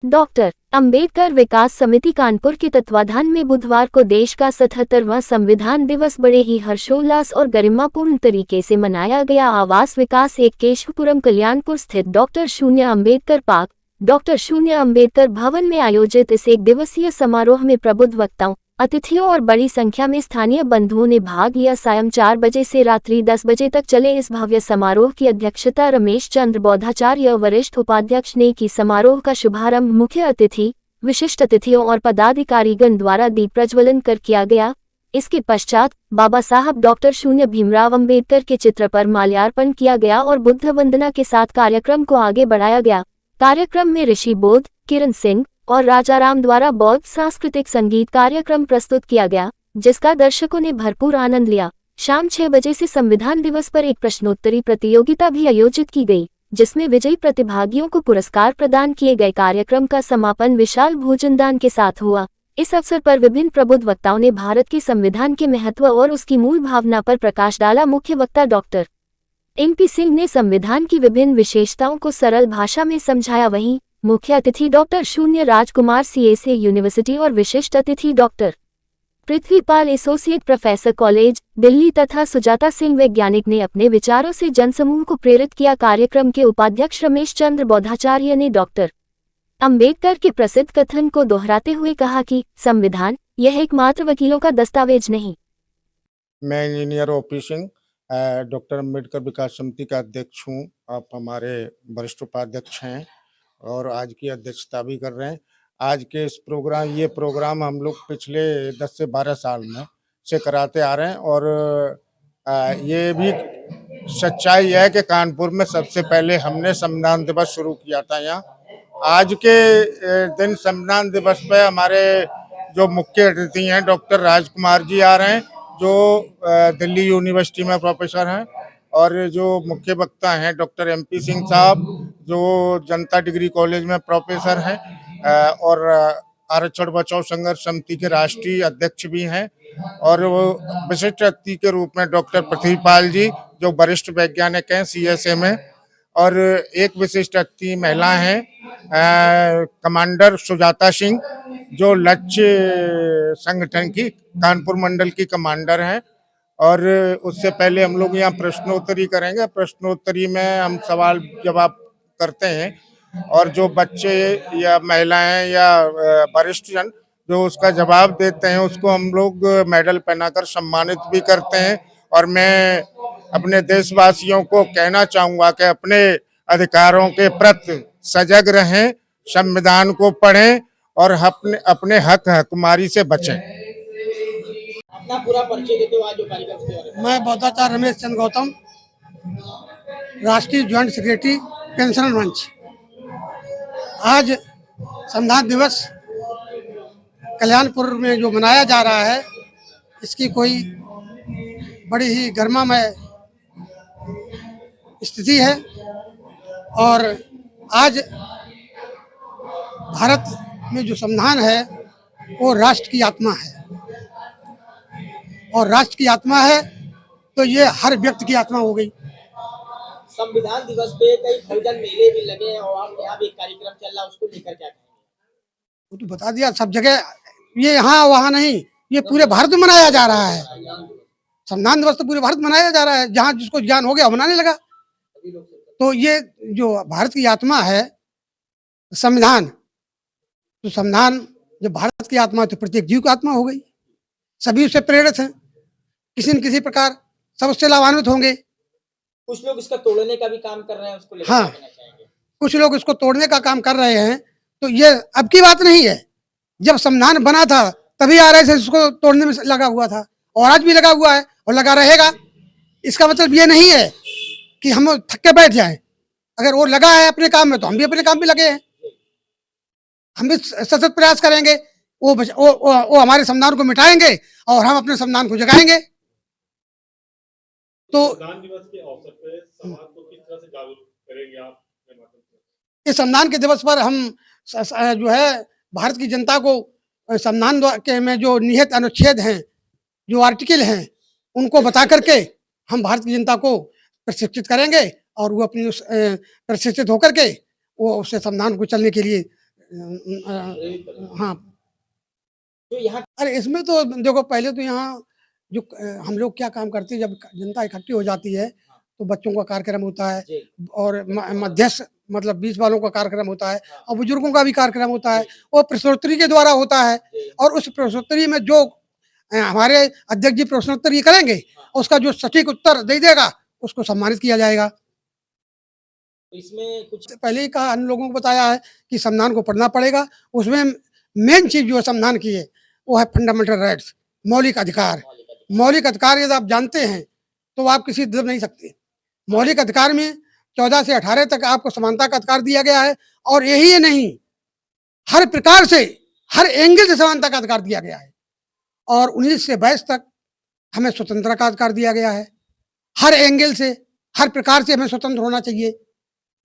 Doctor Ambedkar Vikas समिति कानपुर के तत्वाधान में बुधवार को देश का 77वां संविधान दिवस बड़े ही हर्षोल्लास और गरिमापूर्ण तरीके से मनाया गया। आवास विकास एक केशवपुरम कल्याणपुर स्थित डॉक्टर शून्य अंबेडकर पार्क डॉक्टर शून्य अंबेडकर भवन में आयोजित इस एक दिवसीय समारोह में प्रबुद्ध वक्ताओं, अतिथियों और बड़ी संख्या में स्थानीय बंधुओं ने भाग लिया। सायं 4 बजे से रात्रि 10 बजे तक चले इस भव्य समारोह की अध्यक्षता रमेश चंद्र बौद्धाचार्य वरिष्ठ उपाध्यक्ष ने की। समारोह का शुभारंभ मुख्य अतिथि, विशिष्ट अतिथियों और पदाधिकारीगण द्वारा दीप प्रज्वलन कर किया गया। इसके पश्चात बाबा साहब डॉक्टर शून्य भीमराव अंबेडकर के चित्र पर माल्यार्पण किया गया और बुद्ध वंदना के साथ कार्यक्रम को आगे बढ़ाया गया। कार्यक्रम में ऋषि बोध, किरण सिंह और राजाराम द्वारा बौद्ध सांस्कृतिक संगीत कार्यक्रम प्रस्तुत किया गया, जिसका दर्शकों ने भरपूर आनंद लिया। शाम 6 बजे से संविधान दिवस पर एक प्रश्नोत्तरी प्रतियोगिता भी आयोजित की गई, जिसमें विजयी प्रतिभागियों को पुरस्कार प्रदान किए गए। कार्यक्रम का समापन विशाल भोजनदान के साथ हुआ। इस अवसर पर विभिन्न प्रबुद्ध वक्ताओं ने भारत के संविधान के महत्व और उसकी मूल भावना पर प्रकाश डाला। मुख्य वक्ता डॉक्टर MP सिंह ने संविधान की विभिन्न विशेषताओं को सरल भाषा में समझाया। वहीं मुख्य अतिथि डॉक्टर शून्य राजकुमार CSA यूनिवर्सिटी और विशिष्ट अतिथि doctor Prithvipal associate professor college Delhi तथा सुजाता सिंह वैज्ञानिक ने अपने विचारों से जनसमूह को प्रेरित किया। कार्यक्रम के उपाध्यक्ष रमेश चंद्र बौद्धाचार्य ने डॉक्टर अंबेडकर के प्रसिद्ध कथन को दोहराते हुए कहा कि संविधान यह एकमात्र वकीलों का दस्तावेज नहीं। मैं engineer OP Singh doctor Ambedkar Vikas Samiti का अध्यक्ष हूँ। आप हमारे वरिष्ठ उपाध्यक्ष हैं और आज की अध्यक्षता भी कर रहे हैं। आज के इस ये प्रोग्राम हम लोग पिछले 10 से 12 साल में से कराते आ रहे हैं और ये भी सच्चाई है कि कानपुर में सबसे पहले हमने संविधान दिवस शुरू किया था यहाँ। आज के दिन संविधान दिवस पे हमारे जो मुख्य अतिथि हैं डॉक्टर राजकुमार जी आ रहे हैं, जो दिल्ली यूनिवर्सिटी में प्रोफेसर हैं, और जो मुख्य वक्ता हैं डॉक्टर MP सिंह साहब, जो जनता डिग्री कॉलेज में प्रोफेसर हैं और आरक्षण बचाओ संघर्ष समिति के राष्ट्रीय अध्यक्ष भी हैं, और वो विशिष्ट अतिथि के रूप में डॉक्टर पृथ्वीपाल जी, जो वरिष्ठ वैज्ञानिक हैं CSA में, और एक विशिष्ट अतिथि महिला हैं कमांडर सुजाता सिंह, जो लक्ष्य संगठन की कानपुर मंडल की कमांडर हैं। और उससे पहले हम लोग यहाँ प्रश्नोत्तरी करेंगे। प्रश्नोत्तरी में हम सवाल जवाब करते हैं और जो बच्चे या महिलाएं या वरिष्ठ जन जो उसका जवाब देते हैं उसको हम लोग मेडल पहनाकर सम्मानित भी करते हैं। और मैं अपने देशवासियों को कहना चाहूँगा कि अपने अधिकारों के प्रति सजग रहें, संविधान को पढ़ें और अपने हक हकमारी से बचें। अपना पूरा परिचय देते हो आज जो कार्यक्रम के बारे में। मैं बौद्धाचार्य रमेश चंद्र गौतम, राष्ट्रीय ज्वाइंट सेक्रेटरी पेंशनर मंच। आज संविधान दिवस कल्याणपुर में जो मनाया जा रहा है, इसकी कोई बड़ी ही गरिमामय स्थिति है। और आज भारत में जो संविधान है वो राष्ट्र की आत्मा है, और राष्ट्र की आत्मा है तो ये हर व्यक्ति की आत्मा हो गई। संविधान दिवस पे कई भोजन मेले भी लगे हैं और आप यहाँ भी कार्यक्रम चल रहा है, उसको लेकर क्या कहेंगे? वो तो बता दिया, सब जगह, ये यहाँ वहाँ नहीं, ये पूरे भारत में मनाया जा रहा है। संविधान दिवस तो पूरे भारत में मनाया जा रहा है, जहाँ जिसको ज्ञान हो गया मनाने लगा। तो ये जो भारत की आत्मा है संविधान, तो संविधान जब भारत की आत्मा है तो प्रत्येक जीव की आत्मा हो गई। सभी उससे प्रेरित हैं, किसी न किसी प्रकार सब उससे लाभान्वित होंगे। कुछ लोग इसका तोड़ने का भी काम कर रहे हैं, उसको लेकर हाँ, क्या कहना चाहेंगे? कुछ लोग इसको तोड़ने का काम कर रहे हैं। तो ये अब की बात नहीं है, जब संविधान बना था तभी RSS इसको तोड़ने में लगा हुआ था और आज भी लगा हुआ है और लगा रहेगा। इसका मतलब ये नहीं है कि हम थक के बैठ जाएं। अगर वो लगा है अपने काम में तो हम भी अपने काम में लगे हैं, हम भी सतत प्रयास करेंगे। वो हमारे संविधान को मिटाएंगे और हम अपने संविधान को जगाएंगे। तो संविधान दिवस के अवसर पर समाज को किस तरह से जागरूक करेंगे आप? इस संविधान के दिवस पर हम जो है भारत की जनता को संविधान के में जो निहित अनुच्छेद हैं, जो आर्टिकल हैं, उनको बता करके हम भारत की जनता को प्रशिक्षित करेंगे और वो अपनी प्रशिक्षित होकर के वो उससे संविधान को चलने के लिए हाँ, जो यहाँ अरे इसमें तो देखो पहले तो यहाँ जो हम लोग क्या काम करते हैं जब जनता इकट्ठी हो जाती है तो बच्चों का कार्यक्रम होता है जी और मध्यस्थ मतलब बीच वालों का कार्यक्रम होता है हाँ, और बुजुर्गों का भी कार्यक्रम होता है जी वो प्रश्नोत्तरी के द्वारा होता है जी और उस प्रश्नोत्तरी में जो हमारे अध्यक्ष जी प्रश्नोत्तरी करेंगे हाँ, उसका जो सटीक उत्तर दे देगा उसको सम्मानित किया जाएगा। तो इसमें कुछ पहले ही कहा अन्य लोगों को बताया है कि संविधान को पढ़ना पड़ेगा उसमें मेन चीज जो है संविधान की है वो है फंडामेंटल राइट्स मौलिक अधिकार। मौलिक अधिकार मौलिक अधिकार यदि आप जानते हैं तो आप किसी दब नहीं सकते। मौलिक अधिकार में 14 से 18 तक आपको समानता का अधिकार दिया गया है और यही नहीं हर प्रकार से हर एंगल से समानता का अधिकार दिया गया है और 19 से 22 तक हमें स्वतंत्रता का अधिकार दिया गया है। हर एंगल से हर प्रकार से हमें स्वतंत्र होना चाहिए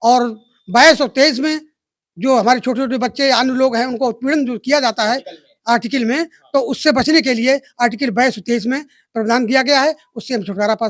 और 22 और 23 में जो हमारे छोटे छोटे बच्चे अन्य लोग हैं उनको उत्पीड़न जो किया जाता है आर्टिकल में आर्टिकल में तो उससे बचने के लिए आर्टिकल 22 और 23 में प्रावधान किया गया है उससे हम छुटकारा पा